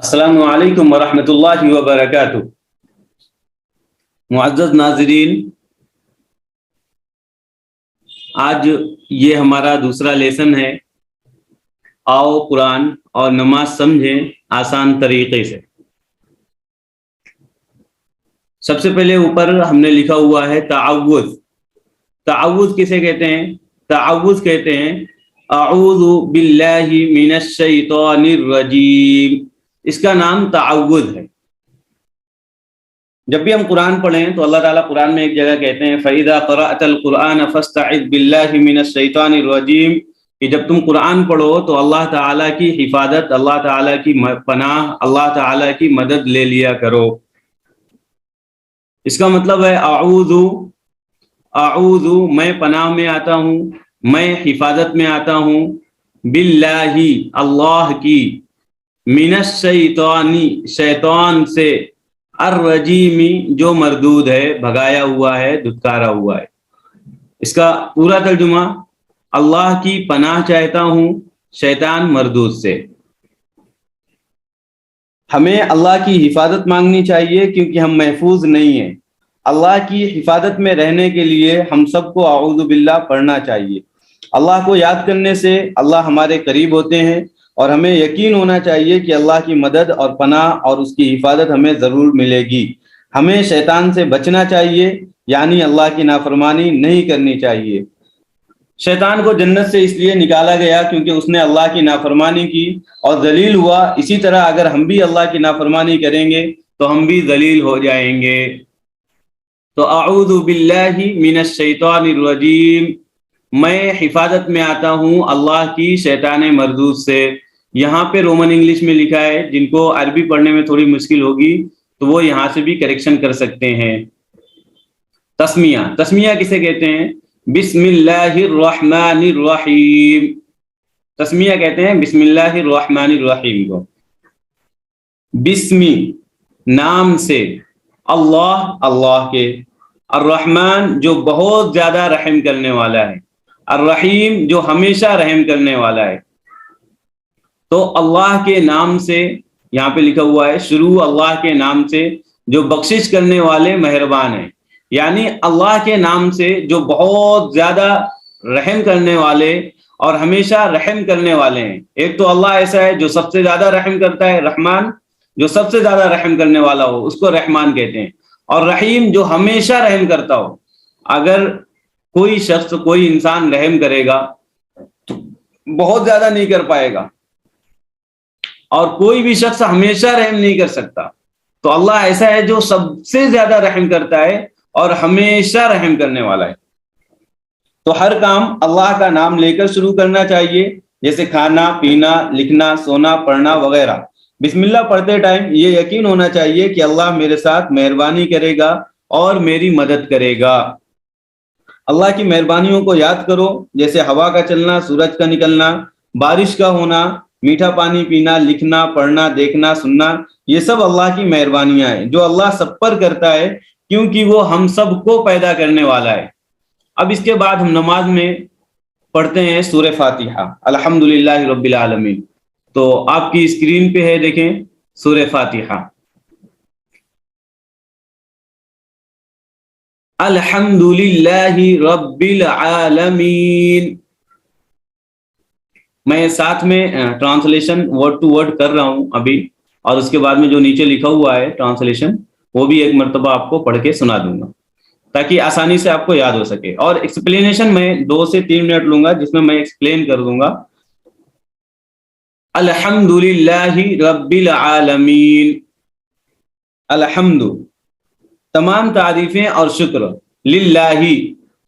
السلام علیکم ورحمۃ اللہ وبرکاتہ۔ معزز ناظرین، آج یہ ہمارا دوسرا لیسن ہے، آؤ قرآن اور نماز سمجھیں آسان طریقے سے۔ سب سے پہلے اوپر ہم نے لکھا ہوا ہے تعوذ۔ تعوذ کسے کہتے ہیں؟ تعوذ کہتے ہیں اعوذ باللہ من الشیطان الرجیم، اس کا نام تعوذ ہے۔ جب بھی ہم قرآن پڑھیں تو اللہ تعالیٰ قرآن میں ایک جگہ کہتے ہیں فَإِذَا قَرَأْتَ الْقُرْآنَ فَاسْتَعِذْ بِاللَّهِ مِنَ الشَّيْطَانِ الرَّجِيمِ، کہ جب تم قرآن پڑھو تو اللہ تعالیٰ کی حفاظت، اللہ تعالیٰ کی پناہ، اللہ تعالیٰ کی مدد لے لیا کرو۔ اس کا مطلب ہے اعوذ میں پناہ میں آتا ہوں، میں حفاظت میں آتا ہوں، باللہ اللہ کی، من الشیطان شیطان سے، الرجیم جو مردود ہے، بھگایا ہوا ہے، دھتکارا ہوا ہے۔ اس کا پورا ترجمہ، اللہ کی پناہ چاہتا ہوں شیطان مردود سے۔ ہمیں اللہ کی حفاظت مانگنی چاہیے کیونکہ ہم محفوظ نہیں ہیں۔ اللہ کی حفاظت میں رہنے کے لیے ہم سب کو اعوذ باللہ پڑھنا چاہیے۔ اللہ کو یاد کرنے سے اللہ ہمارے قریب ہوتے ہیں، اور ہمیں یقین ہونا چاہیے کہ اللہ کی مدد اور پناہ اور اس کی حفاظت ہمیں ضرور ملے گی۔ ہمیں شیطان سے بچنا چاہیے، یعنی اللہ کی نافرمانی نہیں کرنی چاہیے۔ شیطان کو جنت سے اس لیے نکالا گیا کیونکہ اس نے اللہ کی نافرمانی کی اور ذلیل ہوا۔ اسی طرح اگر ہم بھی اللہ کی نافرمانی کریں گے تو ہم بھی ذلیل ہو جائیں گے۔ تو اعوذ باللہ من الشیطان الرجیم، میں حفاظت میں آتا ہوں اللہ کی شیطان مردود سے۔ یہاں پہ رومن انگلش میں لکھا ہے، جن کو عربی پڑھنے میں تھوڑی مشکل ہوگی تو وہ یہاں سے بھی کریکشن کر سکتے ہیں۔ تسمیہ، تسمیہ کسے کہتے ہیں؟ بسم اللہ الرحمن الرحیم، تسمیہ کہتے ہیں بسم اللہ الرحمن الرحیم کو۔ بسمی نام سے، اللہ اللہ کے، الرحمن جو بہت زیادہ رحم کرنے والا ہے، الرحیم جو ہمیشہ رحم کرنے والا ہے۔ تو اللہ کے نام سے، یہاں پہ لکھا ہوا ہے شروع اللہ کے نام سے جو بخشش کرنے والے مہربان ہیں، یعنی اللہ کے نام سے جو بہت زیادہ رحم کرنے والے اور ہمیشہ رحم کرنے والے ہیں۔ ایک تو اللہ ایسا ہے جو سب سے زیادہ رحم کرتا ہے، رحمان، جو سب سے زیادہ رحم کرنے والا ہو اس کو رحمان کہتے ہیں، اور رحیم جو ہمیشہ رحم کرتا ہو۔ اگر کوئی شخص، کوئی انسان رحم کرے گا تو بہت زیادہ نہیں کر پائے گا، اور کوئی بھی شخص ہمیشہ رحم نہیں کر سکتا، تو اللہ ایسا ہے جو سب سے زیادہ رحم کرتا ہے اور ہمیشہ رحم کرنے والا ہے۔ تو ہر کام اللہ کا نام لے کر شروع کرنا چاہیے، جیسے کھانا، پینا، لکھنا، سونا، پڑھنا وغیرہ۔ بسم اللہ پڑھتے ٹائم یہ یقین ہونا چاہیے کہ اللہ میرے ساتھ مہربانی کرے گا اور میری مدد کرے گا۔ اللہ کی مہربانیوں کو یاد کرو، جیسے ہوا کا چلنا، سورج کا نکلنا، بارش کا ہونا، میٹھا پانی پینا، لکھنا، پڑھنا، دیکھنا، سننا، یہ سب اللہ کی مہربانیاں ہیں جو اللہ سب پر کرتا ہے کیونکہ وہ ہم سب کو پیدا کرنے والا ہے۔ اب اس کے بعد ہم نماز میں پڑھتے ہیں سورہ فاتحہ، الحمدللہ رب العالمین۔ تو آپ کی اسکرین پہ ہے، دیکھیں سورہ فاتحہ۔ الحمدللہ رب العالمین۔ میں ساتھ میں ٹرانسلیشن ورڈ ٹو ورڈ کر رہا ہوں ابھی، اور اس کے بعد میں جو نیچے لکھا ہوا ہے ٹرانسلیشن وہ بھی ایک مرتبہ آپ کو پڑھ کے سنا دوں گا تاکہ آسانی سے آپ کو یاد ہو سکے، اور ایکسپلینیشن میں 2 سے 3 منٹ لوں گا جس میں میں ایکسپلین کر دوں گا۔ الحمدللہ رب العالمین، الحمد تمام تعریفیں اور شکر، للہ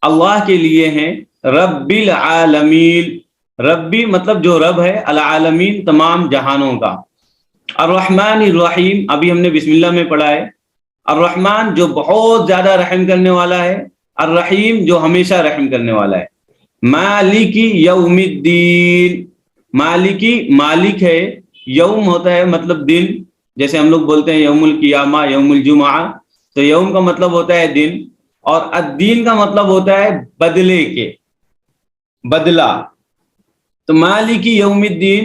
اللہ کے لیے ہیں، رب العالمین، ربی مطلب جو رب ہے، العالمین تمام جہانوں کا، الرحمن الرحیم ابھی ہم نے بسم اللہ میں پڑھا ہے، الرحمن جو بہت زیادہ رحم کرنے والا ہے، الرحیم جو ہمیشہ رحم کرنے والا ہے، مالکی یوم الدین، مالکی مالک ہے، یوم ہوتا ہے مطلب دن، جیسے ہم لوگ بولتے ہیں یوم القیامہ، یوم الجمعہ، تو یوم کا مطلب ہوتا ہے دن، اور الدین کا مطلب ہوتا ہے بدلے کے، بدلہ۔ تو مالکی یوم الدین،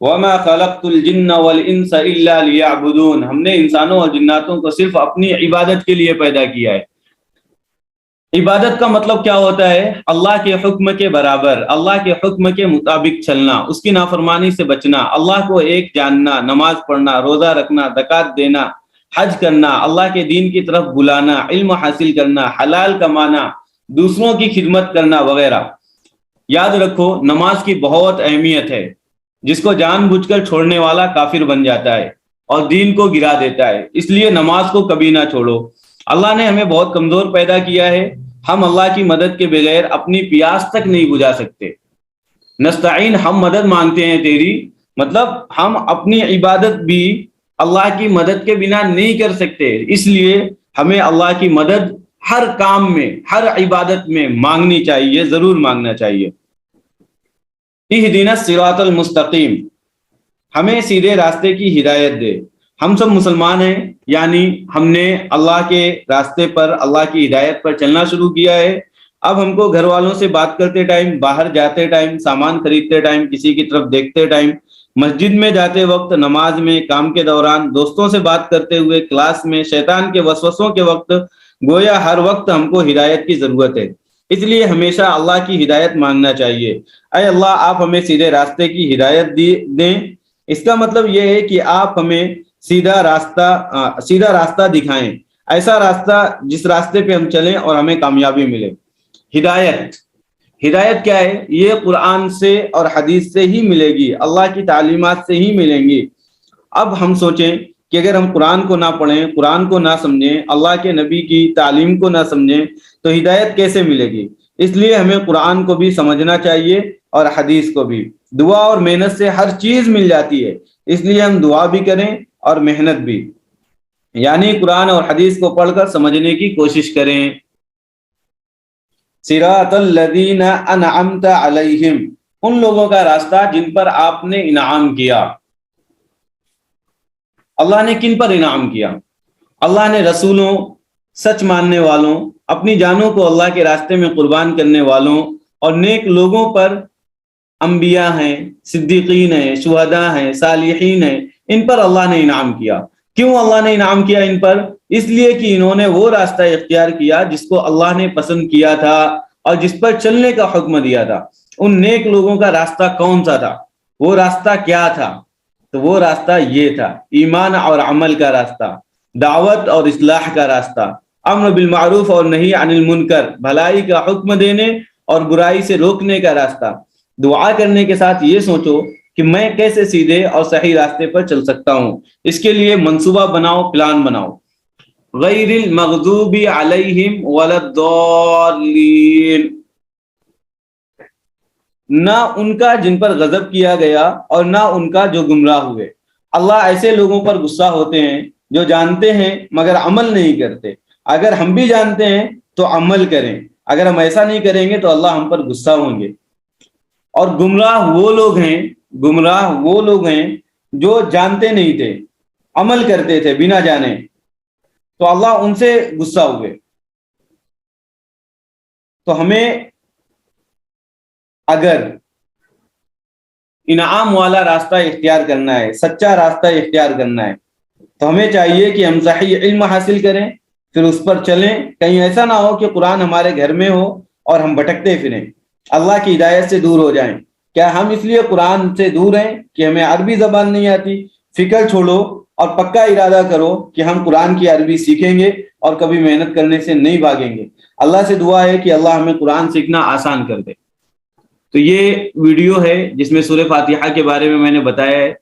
وَمَا خَلَقْتُ الْجِنَّ وَالْإِنسَ إِلَّا لِيَعْبُدُونَ، ہم نے انسانوں اور جناتوں کو صرف اپنی عبادت کے لیے پیدا کیا ہے۔ عبادت کا مطلب کیا ہوتا ہے؟ اللہ کے حکم کے برابر، اللہ کے حکم کے مطابق چلنا، اس کی نافرمانی سے بچنا، اللہ کو ایک جاننا، نماز پڑھنا، روزہ رکھنا، زکوٰۃ دینا، حج کرنا، اللہ کے دین کی طرف بلانا، علم حاصل کرنا، حلال کمانا، دوسروں کی خدمت کرنا وغیرہ۔ یاد رکھو نماز کی بہت اہمیت ہے، جس کو جان بوجھ کر چھوڑنے والا کافر بن جاتا ہے اور دین کو گرا دیتا ہے، اس لیے نماز کو کبھی نہ چھوڑو۔ اللہ نے ہمیں بہت کمزور پیدا کیا ہے، ہم اللہ کی مدد کے بغیر اپنی پیاس تک نہیں بجھا سکتے۔ نستعین، ہم مدد مانگتے ہیں تیری، مطلب ہم اپنی عبادت بھی اللہ کی مدد کے بنا نہیں کر سکتے، اس لیے ہمیں اللہ کی مدد ہر کام میں، ہر عبادت میں مانگنی چاہیے، ضرور مانگنا چاہیے۔ اہدنا الصراط المستقیم، ہمیں سیدھے راستے کی ہدایت دے۔ ہم سب مسلمان ہیں، یعنی ہم نے اللہ کے راستے پر، اللہ کی ہدایت پر چلنا شروع کیا ہے۔ اب ہم کو گھر والوں سے بات کرتے ٹائم، باہر جاتے ٹائم، سامان خریدتے ٹائم، کسی کی طرف دیکھتے ٹائم، مسجد میں جاتے وقت، نماز میں، کام کے دوران، دوستوں سے بات کرتے ہوئے، کلاس میں، شیطان کے وسوسوں کے وقت، گویا ہر وقت ہم کو ہدایت کی ضرورت ہے۔ اس لیے ہمیشہ اللہ کی ہدایت مانگنا چاہیے۔ اے اللہ، آپ ہمیں سیدھے راستے کی ہدایت دیں۔ اس کا مطلب یہ ہے کہ آپ ہمیں سیدھا راستہ دکھائیں، ایسا راستہ جس راستے پہ ہم چلیں اور ہمیں کامیابی ملے۔ ہدایت کیا ہے؟ یہ قرآن سے اور حدیث سے ہی ملے گی، اللہ کی تعلیمات سے ہی ملیں گی۔ اب ہم سوچیں کہ اگر ہم قرآن کو نہ پڑھیں، قرآن کو نہ سمجھیں، اللہ کے نبی کی تعلیم کو نہ سمجھیں تو ہدایت کیسے ملے گی؟ اس لیے ہمیں قرآن کو بھی سمجھنا چاہیے اور حدیث کو بھی۔ دعا اور محنت سے ہر چیز مل جاتی ہے، اس لیے ہم دعا بھی کریں اور محنت بھی، یعنی قرآن اور حدیث کو پڑھ کر سمجھنے کی کوشش کریں۔ صراط الذین انعمت علیہم، ان لوگوں کا راستہ جن پر آپ نے انعام کیا۔ اللہ نے کن پر انعام کیا؟ اللہ نے رسولوں، سچ ماننے والوں، اپنی جانوں کو اللہ کے راستے میں قربان کرنے والوں اور نیک لوگوں پر، انبیاء ہیں، صدیقین ہیں، شہداء ہیں، صالحین ہیں، ان پر اللہ نے انعام کیا۔ کیوں اللہ نے انعام کیا ان پر؟ اس لیے کہ انہوں نے وہ راستہ اختیار کیا جس کو اللہ نے پسند کیا تھا اور جس پر چلنے کا حکم دیا تھا۔ ان نیک لوگوں کا راستہ کون سا تھا؟ وہ راستہ کیا تھا؟ تو وہ راستہ یہ تھا، ایمان اور عمل کا راستہ، دعوت اور اصلاح کا راستہ، امر بالمعروف اور نہی عن المنکر، بھلائی کا حکم دینے اور برائی سے روکنے کا راستہ۔ دعا کرنے کے ساتھ یہ سوچو کہ میں کیسے سیدھے اور صحیح راستے پر چل سکتا ہوں، اس کے لیے منصوبہ بناؤ، پلان بناؤ۔ غیر المغضوب علیہم ولا الضالین، نہ ان کا جن پر غضب کیا گیا اور نہ ان کا جو گمراہ ہوئے۔ اللہ ایسے لوگوں پر غصہ ہوتے ہیں جو جانتے ہیں مگر عمل نہیں کرتے۔ اگر ہم بھی جانتے ہیں تو عمل کریں، اگر ہم ایسا نہیں کریں گے تو اللہ ہم پر غصہ ہوں گے۔ اور گمراہ وہ لوگ ہیں جو جانتے نہیں تھے، عمل کرتے تھے بنا جانے، تو اللہ ان سے غصہ ہوئے۔ تو ہمیں اگر انعام والا راستہ اختیار کرنا ہے، سچا راستہ اختیار کرنا ہے، تو ہمیں چاہیے کہ ہم صحیح علم حاصل کریں، پھر اس پر چلیں۔ کہیں ایسا نہ ہو کہ قرآن ہمارے گھر میں ہو اور ہم بھٹکتے پھریں، اللہ کی ہدایت سے دور ہو جائیں۔ کیا ہم اس لیے قرآن سے دور ہیں کہ ہمیں عربی زبان نہیں آتی؟ فکر چھوڑو اور پکا ارادہ کرو کہ ہم قرآن کی عربی سیکھیں گے اور کبھی محنت کرنے سے نہیں بھاگیں گے۔ اللہ سے دعا ہے کہ اللہ ہمیں قرآن سیکھنا آسان کر دے۔ تو یہ ویڈیو ہے جس میں سورہ فاتحہ کے بارے میں نے بتایا ہے،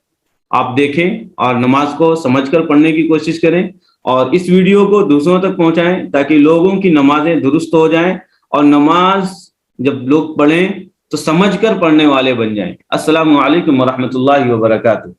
آپ دیکھیں اور نماز کو سمجھ کر پڑھنے کی کوشش کریں، اور اس ویڈیو کو دوسروں تک پہنچائیں تاکہ لوگوں کی نمازیں درست ہو جائیں، اور نماز جب لوگ پڑھیں تو سمجھ کر پڑھنے والے بن جائیں۔ السلام علیکم ورحمۃ اللہ وبرکاتہ۔